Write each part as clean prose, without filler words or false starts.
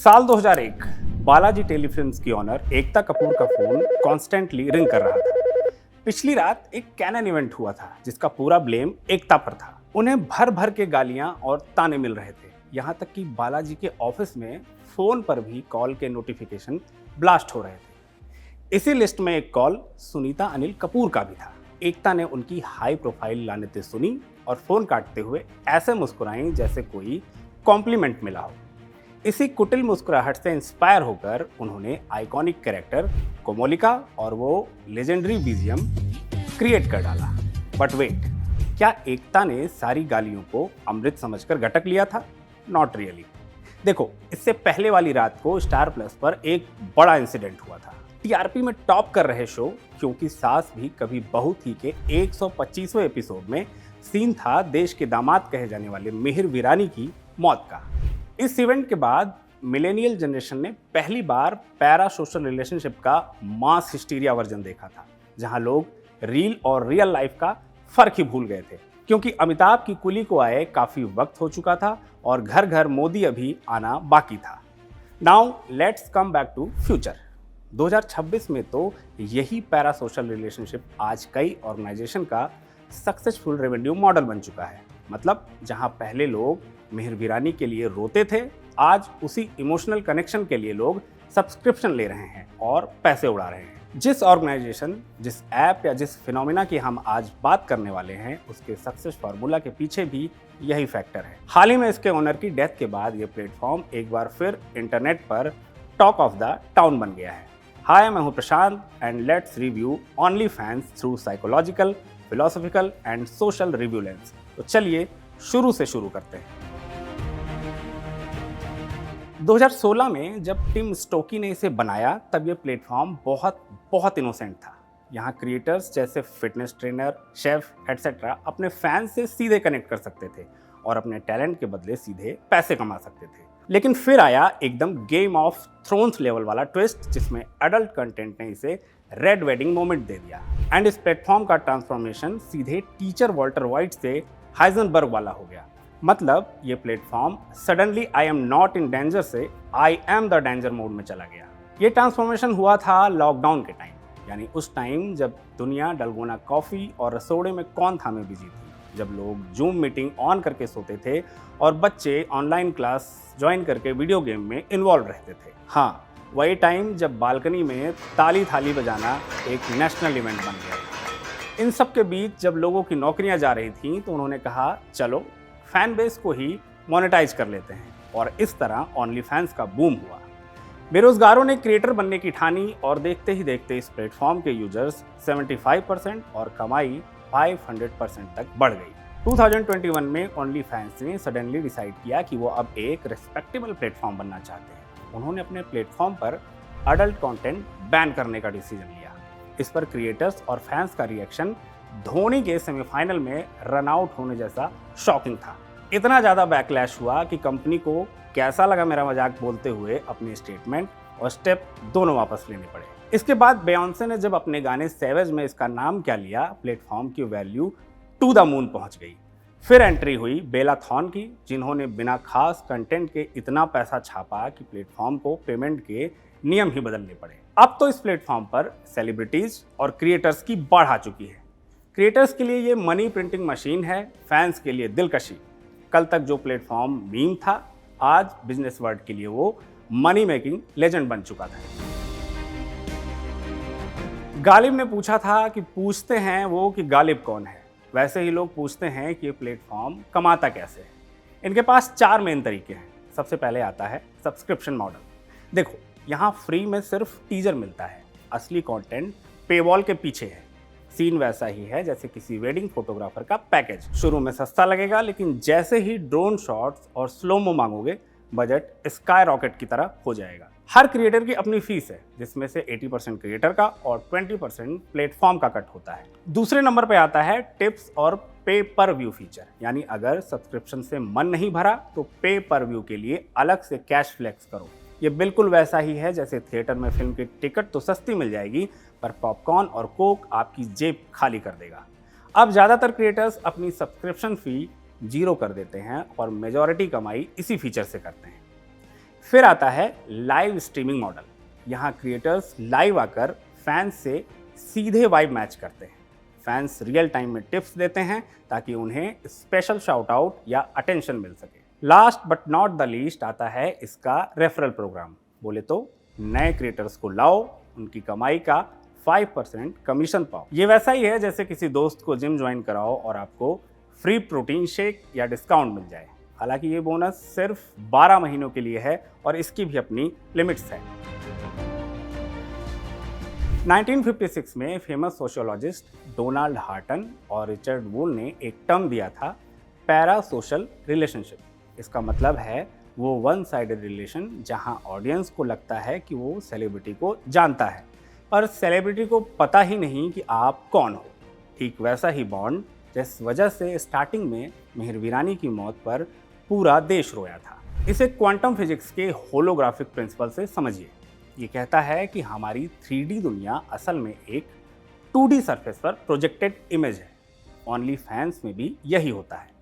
साल 2001 बालाजी टेलीफिल्म्स की ऑनर एकता कपूर का फोन कॉन्स्टेंटली रिंग कर रहा था। पिछली रात एक कैनन इवेंट हुआ था जिसका पूरा ब्लेम एकता पर था। उन्हें भर भर के गालियां और ताने मिल रहे थे, यहाँ तक कि बालाजी के ऑफिस में फोन पर भी कॉल के नोटिफिकेशन ब्लास्ट हो रहे थे। इसी लिस्ट में एक कॉल सुनीता अनिल कपूर का भी था। एकता ने उनकी हाई प्रोफाइल लानतें सुनी और फोन काटते हुए ऐसे मुस्कुराई जैसे कोई कॉम्प्लीमेंट मिला हो। इसी कुटिल मुस्कुराहट से इंस्पायर होकर उन्होंने आइकॉनिक कैरेक्टर कोमोलिका और वो लेजेंडरी बीजीएम क्रिएट कर डाला। बट वेट, क्या एकता ने सारी गालियों को अमृत समझकर गटक लिया था? Not really. देखो, इससे पहले वाली रात को स्टार प्लस पर एक बड़ा इंसिडेंट हुआ था। टीआरपी में टॉप कर रहे शो क्योंकि सास भी कभी बहू थी के 125वें एपिसोड में सीन था देश के दामाद कहे जाने वाले मिहिर वीरानी की मौत का। इस इवेंट के बाद मिलेनियल जनरेशन ने पहली बार पैरा सोशल रिलेशनशिप का मास हिस्टीरिया वर्जन देखा था, जहां लोग रील और रियल लाइफ का फर्क ही भूल गए थे, क्योंकि अमिताभ की कुली को आए काफी वक्त हो चुका था और घर घर मोदी अभी आना बाकी था। Now let's come back to future. 2026 में तो यही पैरा सोशल रिलेशनशिप आज कई ऑर्गेनाइजेशन का सक्सेसफुल रेवेन्यू मॉडल बन चुका है। मतलब जहां पहले लोग मिहिर वीरानी के लिए रोते थे, आज उसी इमोशनल कनेक्शन के लिए लोग सब्सक्रिप्शन ले रहे हैं और पैसे उड़ा रहे हैं। जिस ऑर्गेनाइजेशन, जिस ऐप या जिस फिनोमिना की हम आज बात करने वाले हैं, उसके सक्सेस फार्मूला के पीछे भी यही फैक्टर है। हाल ही में इसके ओनर की डेथ के बाद ये प्लेटफॉर्म एक बार फिर इंटरनेट पर टॉक ऑफ द टाउन बन गया है। हाय, मैं हूं Prashant and let's review only fans through psychological, philosophical and social review lens. तो चलिए शुरू से शुरू करते हैं। 2016 में जब टिम स्टोकी ने इसे बनाया, तब ये प्लेटफॉर्म बहुत इनोसेंट था। यहाँ क्रिएटर्स जैसे फिटनेस ट्रेनर, शेफ एटसेट्रा अपने फैंस से सीधे कनेक्ट कर सकते थे और अपने टैलेंट के बदले सीधे पैसे कमा सकते थे। लेकिन फिर आया एकदम गेम ऑफ थ्रोन्स लेवल वाला ट्विस्ट, जिसमें एडल्ट कंटेंट ने इसे रेड वेडिंग मोमेंट दे दिया। एंड इस प्लेटफॉर्म का ट्रांसफॉर्मेशन सीधे टीचर वॉल्टर वाइट से हाइजनबर्ग वाला हो गया। मतलब ये platform suddenly I am not in danger से I am the danger mode में चला गया। ये ट्रांसफॉर्मेशन हुआ था लॉकडाउन के टाइम, यानी उस टाइम जब दुनिया डलगोना कॉफ़ी और रसोड़े में कौन था में बिजी थी, जब लोग जूम मीटिंग ऑन करके सोते थे और बच्चे ऑनलाइन क्लास ज्वाइन करके वीडियो गेम में इन्वॉल्व रहते थे। हाँ, वही टाइम जब बालकनी में ताली थाली बजाना एक नेशनल इवेंट बन गया। इन सब के बीच जब लोगों की नौकरियां जा रही थीं, तो उन्होंने कहा चलो फैन बेस को ही मोनेटाइज कर लेते हैं, और इस तरह ओनली फैंस का बूम हुआ। बेरोजगारों ने क्रिएटर बनने की ठानी और देखते ही देखते इस प्लेटफॉर्म के यूजर्स 75% और कमाई 500% तक बढ़ गई। 2021 में ओनली फैंस ने सडनली डिसाइड किया कि वो अब एक रिस्पेक्टेबल प्लेटफॉर्म बनना चाहते हैं। उन्होंने अपने प्लेटफॉर्म पर अडल्ट कंटेंट बैन करने का डिसीजन लिया। इस पर क्रिएटर्स और फैंस का रिएक्शन धोनी के सेमीफाइनल में रन आउट होने जैसा शॉकिंग था। इतना ज़्यादा बैकलैश हुआ कि कंपनी को कैसा लगा मेरा मजाक बोलते हुए अपने स्टेटमेंट और स्टेप दोनों वापस लेने पड़े। इसके बाद बेयोंसे ने जब अपने गाने सैवेज में इसका नाम क्या लिया, प्लेटफॉर्म की वैल्यू टू द मून पहुंच गई। फिर एंट्री हुई बेला थॉन की, जिन्होंने बिना खास कंटेंट के इतना पैसा छापा कि प्लेटफॉर्म को पेमेंट के नियम ही बदलने पड़े। अब तो इस प्लेटफॉर्म पर सेलिब्रिटीज और क्रिएटर्स की बाढ़ आ चुकी है। क्रिएटर्स के लिए ये मनी प्रिंटिंग मशीन है, फैंस के लिए दिलकशी। कल तक जो प्लेटफॉर्म मीम था, आज बिजनेस वर्ल्ड के लिए वो मनी मेकिंग लेजेंड बन चुका था। गालिब ने पूछा था कि पूछते हैं वो कि गालिब कौन है, वैसे ही लोग पूछते हैं कि ये प्लेटफॉर्म कमाता कैसे है। इनके पास 4 मेन तरीके हैं। सबसे पहले आता है सब्सक्रिप्शन मॉडल। देखो, यहाँ फ्री में सिर्फ टीजर मिलता है, असली कंटेंट पेवॉल के पीछे है। सीन वैसा ही है जैसे किसी वेडिंग फोटोग्राफर का पैकेज। शुरू में सस्ता लगेगा, लेकिन जैसे ही ड्रोन शॉट्स और स्लोमो मांगोगे, बजट स्काई रॉकेट की तरह हो जाएगा। हर क्रिएटर की अपनी फीस है, जिसमें से 80% क्रिएटर का और 20% प्लेटफॉर्म का कट होता है। दूसरे नंबर पे आता है टिप्स और पे पर व्यू फीचर, यानी अगर सब्सक्रिप्शन से मन नहीं भरा तो पे पर व्यू के लिए अलग से कैश फ्लेक्स करो। ये बिल्कुल वैसा ही है जैसे थिएटर में फिल्म की टिकट तो सस्ती मिल जाएगी, पर पॉपकॉर्न और कोक आपकी जेब खाली कर देगा। अब ज़्यादातर क्रिएटर्स अपनी सब्सक्रिप्शन फ़ी 0 कर देते हैं और मेजॉरिटी कमाई इसी फीचर से करते हैं। फिर आता है लाइव स्ट्रीमिंग मॉडल। यहाँ क्रिएटर्स लाइव आकर फैंस से सीधे वाइब मैच करते हैं। फैंस रियल टाइम में टिप्स देते हैं ताकि उन्हें स्पेशल शाउट आउट या अटेंशन मिल सके। Last but not the least आता है इसका रेफरल प्रोग्राम। बोले तो नए क्रिएटर्स को लाओ, उनकी कमाई का 5% कमीशन पाओ। ये वैसा ही है जैसे किसी दोस्त को जिम ज्वाइन कराओ और आपको फ्री प्रोटीन शेक या डिस्काउंट मिल जाए। हालांकि ये बोनस सिर्फ 12 महीनों के लिए है और इसकी भी अपनी लिमिट्स है। 1956 में फेमस सोशियोलॉजिस्ट डोनाल्ड हार्टन और रिचर्ड वूल ने एक टर्म दिया था, पैरा सोशल रिलेशनशिप। इसका मतलब है वो वन साइडेड रिलेशन जहां ऑडियंस को लगता है कि वो सेलिब्रिटी को जानता है पर सेलिब्रिटी को पता ही नहीं कि आप कौन हो। ठीक वैसा ही बॉन्ड जिस वजह से स्टार्टिंग में मेहर वीरानी की मौत पर पूरा देश रोया था। इसे क्वांटम फिजिक्स के होलोग्राफिक प्रिंसिपल से समझिए। ये कहता है कि हमारी 3D दुनिया असल में एक 2D सरफेस पर प्रोजेक्टेड इमेज है। ओनली फैंस में भी यही होता है।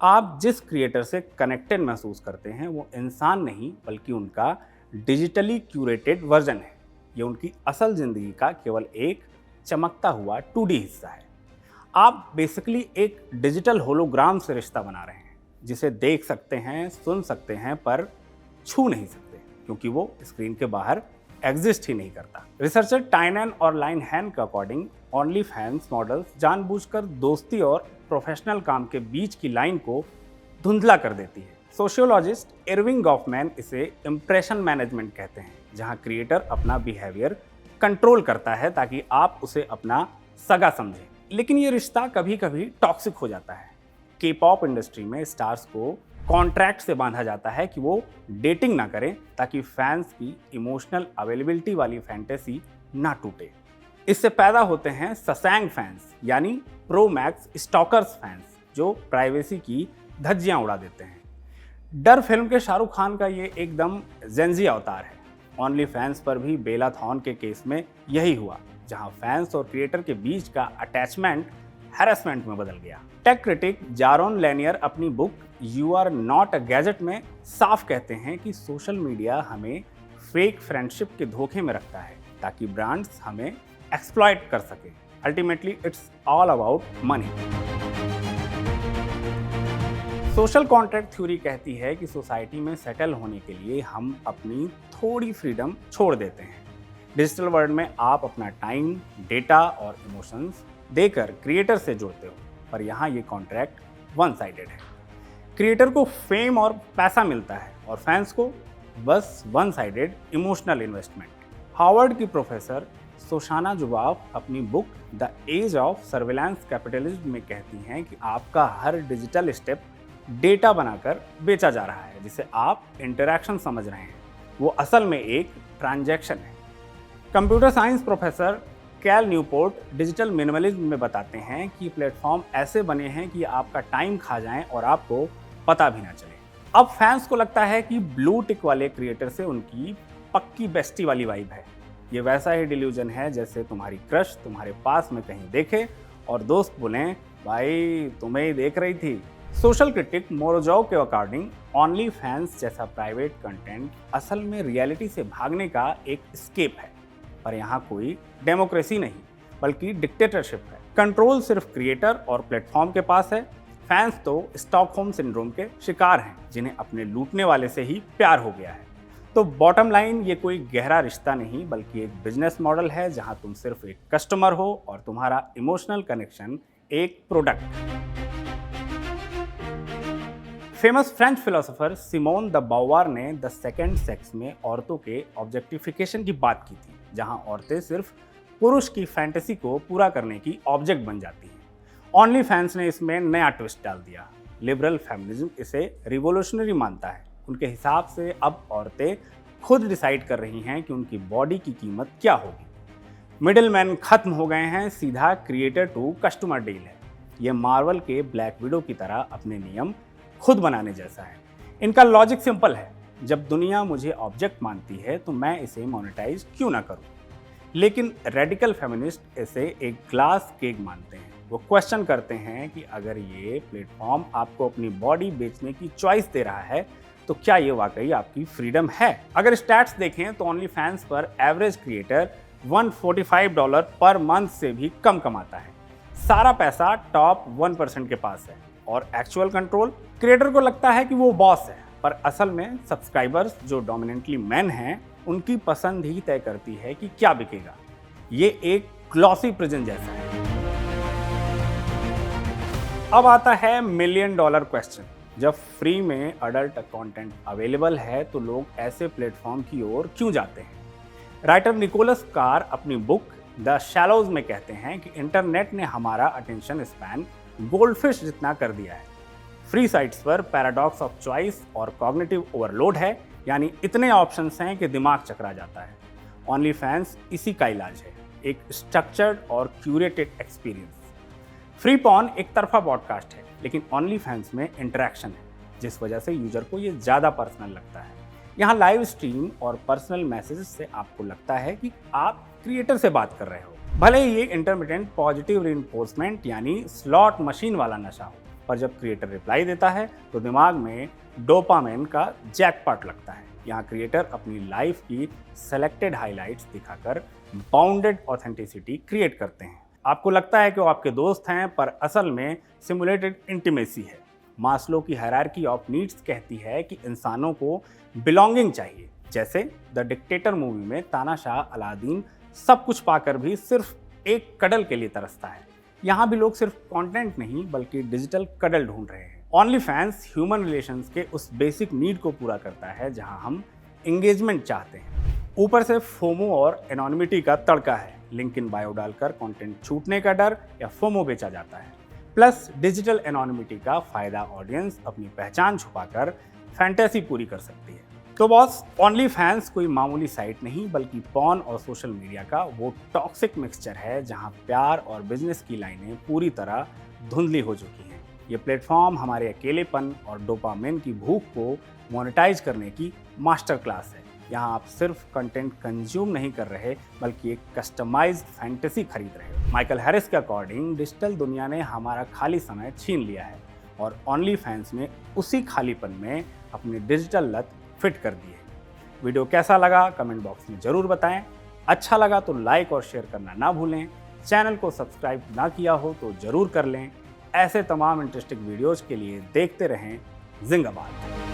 आप जिस क्रिएटर से कनेक्टेड महसूस करते हैं वो इंसान नहीं बल्कि उनका डिजिटली क्यूरेटेड वर्जन है। ये उनकी असल जिंदगी का केवल एक चमकता हुआ 2D हिस्सा है। आप बेसिकली एक डिजिटल होलोग्राम से रिश्ता बना रहे हैं जिसे देख सकते हैं, सुन सकते हैं पर छू नहीं सकते क्योंकि वो स्क्रीन के बाहर एग्जिस्ट ही नहीं करता। रिसर्चर टाइनन और लाइनहैन के अकॉर्डिंग ओनली फैंस मॉडल्स जानबूझकर दोस्ती और प्रोफेशनल काम के बीच की लाइन को धुंधला कर देती है। सोशियोलॉजिस्ट इरविंग गॉफमैन इसे इम्प्रेशन मैनेजमेंट कहते हैं, जहां क्रिएटर अपना बिहेवियर कंट्रोल करता है ताकि आप उसे अपना सगा समझें। लेकिन ये रिश्ता कभी कभी टॉक्सिक हो जाता है। के पॉप इंडस्ट्री में स्टार्स को कॉन्ट्रैक्ट से बांधा जाता है कि वो डेटिंग ना करें ताकि फैंस की इमोशनल अवेलेबिलिटी वाली फैंटेसी ना टूटे। इससे पैदा होते हैं ससैंग फैंस यानी प्रो मैक्स स्टॉकर्स फैंस जो प्राइवेसी की धज्जियां उड़ा देते हैं। डर फिल्म के शाहरुख खान का ये एकदम जेंजी अवतार है। ओनली फैंस पर भी बेला थॉन के केस में यही हुआ, जहां फैंस और क्रिएटर के बीच का अटैचमेंट हैरेसमेंट में बदल गया। टेक क्रिटिक जारोन लेनियर अपनी book you are not a gadget में साफ कहते हैं कि सोशल मीडिया हमें फेक फ्रेंडशिप के धोखे में रखता है ताकि ब्रांड्स हमें एक्सप्लॉइट कर सके। Ultimately it's all about money. Social contract theory कहती है कि सोसाइटी में सेटल होने के लिए हम अपनी थोड़ी फ्रीडम छोड़ देते हैं। डिजिटल वर्ल्ड में आप अपना टाइम, डेटा और इमोशंस देकर क्रिएटर से जुड़ते हो, पर यहाँ ये कॉन्ट्रैक्ट वन साइडेड है। क्रिएटर को फेम और पैसा मिलता है और फैंस को बस one sided emotional investment. Harvard की प्रोफेसर सोशाना जुबाफ अपनी book the age of surveillance capitalism में कहती हैं कि आपका हर डिजिटल स्टेप डेटा बनाकर बेचा जा रहा है जिसे आप इंटरैक्शन समझ रहे हैं, वो असल में एक ट्रांजैक्शन है। Computer science professor Cal Newport digital minimalism में बताते हैं कि प्लेटफॉर्म ऐसे बने हैं कि आपका टाइम खा जाएं और आपको पता भी ना चले। अब फैंस को लगता है कि ब्लू टिक वाले क्रिएटर से उनकी पक्की बेस्टी वाली वाइब है। ये वैसा ही डिल्यूजन है जैसे तुम्हारी क्रश तुम्हारे पास में कहीं देखे और दोस्त बोलें भाई तुम्हें ही देख रही थी। सोशल क्रिटिक मोरोजॉव के अकॉर्डिंग ओनली फैंस जैसा प्राइवेट कंटेंट असल में रियलिटी से भागने का एक स्केप है, पर यहाँ कोई डेमोक्रेसी नहीं बल्कि डिक्टेटरशिप है। कंट्रोल सिर्फ क्रिएटर और प्लेटफॉर्म के पास है। फैंस तो स्टॉकहोम सिंड्रोम के शिकार हैं जिन्हें अपने लूटने वाले से ही प्यार हो गया है। तो बॉटम लाइन, ये कोई गहरा रिश्ता नहीं बल्कि एक बिजनेस मॉडल है जहां तुम सिर्फ एक कस्टमर हो और तुम्हारा इमोशनल कनेक्शन एक product. Famous French philosopher Simone de Beauvoir ने द सेकंड सेक्स में औरतों के ऑब्जेक्टिफिकेशन की बात की थी, जहां औरतें सिर्फ पुरुष की फैंटेसी को पूरा करने की ऑब्जेक्ट बन जाती हैं। ओनली फैंस ने इसमें नया ट्विस्ट डाल दिया। लिबरल फेमिनिज्म इसे रिवोल्यूशनरी मानता है। उनके हिसाब से अब औरतें खुद डिसाइड कर रही हैं कि उनकी बॉडी की कीमत क्या होगी। मिडिल मैन खत्म हो गए हैं, सीधा क्रिएटर टू कस्टमर डील है। यह मार्वल के ब्लैक विडो की तरह अपने नियम खुद बनाने जैसा है। इनका लॉजिक सिंपल है, जब दुनिया मुझे ऑब्जेक्ट मानती है तो मैं इसे मोनेटाइज क्यों ना करूं। लेकिन रेडिकल फेमिनिस्ट इसे एक ग्लास केक मानते हैं। वो क्वेश्चन करते हैं कि अगर ये प्लेटफॉर्म आपको अपनी बॉडी बेचने की चॉइस दे रहा है तो क्या ये वाकई आपकी फ्रीडम है? अगर स्टैट्स देखें तो ओनली फैंस पर एवरेज क्रिएटर $145 पर मंथ से भी कम कमाता है। सारा पैसा टॉप 1% के पास है और एक्चुअल कंट्रोल क्रिएटर को लगता है कि वो बॉस है, पर असल में सब्सक्राइबर्स जो डोमिनेंटली मेन हैं उनकी पसंद ही तय करती है कि क्या बिकेगा। ये एक ग्लॉसी प्रिजन जैसा है। अब आता है $1,000,000 क्वेश्चन। जब फ्री में अडल्ट कंटेंट अवेलेबल है तो लोग ऐसे प्लेटफॉर्म की ओर क्यों जाते हैं? राइटर निकोलस कार अपनी बुक द शैलोज में कहते हैं कि इंटरनेट ने हमारा अटेंशन स्पैन गोल्डफिश जितना कर दिया है। फ्री साइट्स पर पैराडॉक्स ऑफ चॉइस और कॉग्निटिव ओवरलोड है, यानी इतने ऑप्शंस हैं कि दिमाग चकरा जाता है। ओनली फैंस इसी का इलाज है, एक स्ट्रक्चर्ड और क्यूरेटेड एक्सपीरियंस। फ्री पॉन एक तरफा पॉडकास्ट है, लेकिन ओनली फैंस में इंटरेक्शन है, जिस वजह से यूजर को ये ज़्यादा पर्सनल लगता है। यहाँ लाइव स्ट्रीम और पर्सनल मैसेज से आपको लगता है कि आप क्रिएटर से बात कर रहे हो। भले ही ये इंटरमिटेंट पॉजिटिव रिइंफोर्समेंट यानी स्लॉट मशीन वाला नशा हो, पर जब क्रिएटर रिप्लाई देता है तो दिमाग में डोपामाइन का जैकपॉट लगता है। यहाँ क्रिएटर अपनी लाइफ की सेलेक्टेड हाइलाइट्स दिखाकर बाउंडेड ऑथेंटिसिटी क्रिएट करते हैं। आपको लगता है कि वो आपके दोस्त हैं, पर असल में सिमुलेटेड इंटीमेसी है। मास्लो की हायरार्की ऑफ नीड्स कहती है कि इंसानों को बिलोंगिंग चाहिए। जैसे द डिक्टेटर मूवी में तानाशाह अलादीन सब कुछ पाकर भी सिर्फ एक कडल के लिए तरसता है। यहाँ भी लोग सिर्फ कंटेंट नहीं बल्कि डिजिटल कडल ढूंढ रहे हैं। ओनली फैंस ह्यूमन रिलेशंस के उस बेसिक नीड को पूरा करता है जहाँ हम एंगेजमेंट चाहते हैं। ऊपर से फोमो और एनोनिमिटी का तड़का है। लिंक इन बायो डालकर कंटेंट छूटने का डर या फोमो बेचा जाता है। प्लस डिजिटल एनोनिमिटी का फायदा ऑडियंस अपनी पहचान छुपाकर फैंटेसी पूरी कर सकती है। तो बॉस, ओनली फैंस कोई मामूली साइट नहीं बल्कि पॉर्न और सोशल मीडिया का वो टॉक्सिक मिक्सचर है जहां प्यार और बिजनेस की लाइनें पूरी तरह धुंधली हो चुकी हैं। ये प्लेटफॉर्म हमारे अकेलेपन और डोपामिन की भूख को मोनेटाइज करने की मास्टर क्लास है। यहाँ आप सिर्फ कंटेंट कंज्यूम नहीं कर रहे बल्कि एक कस्टमाइज्ड फैंटेसी खरीद रहे हो। माइकल हैरिस के अकॉर्डिंग डिजिटल दुनिया ने हमारा खाली समय छीन लिया है और ओनली फैंस ने उसी खालीपन में अपनी डिजिटल लत फिट कर दी है। वीडियो कैसा लगा कमेंट बॉक्स में ज़रूर बताएं। अच्छा लगा तो लाइक और शेयर करना ना भूलें। चैनल को सब्सक्राइब ना किया हो तो ज़रूर कर लें। ऐसे तमाम इंटरेस्टिंग वीडियोज़ के लिए देखते रहें जिंदाबाद।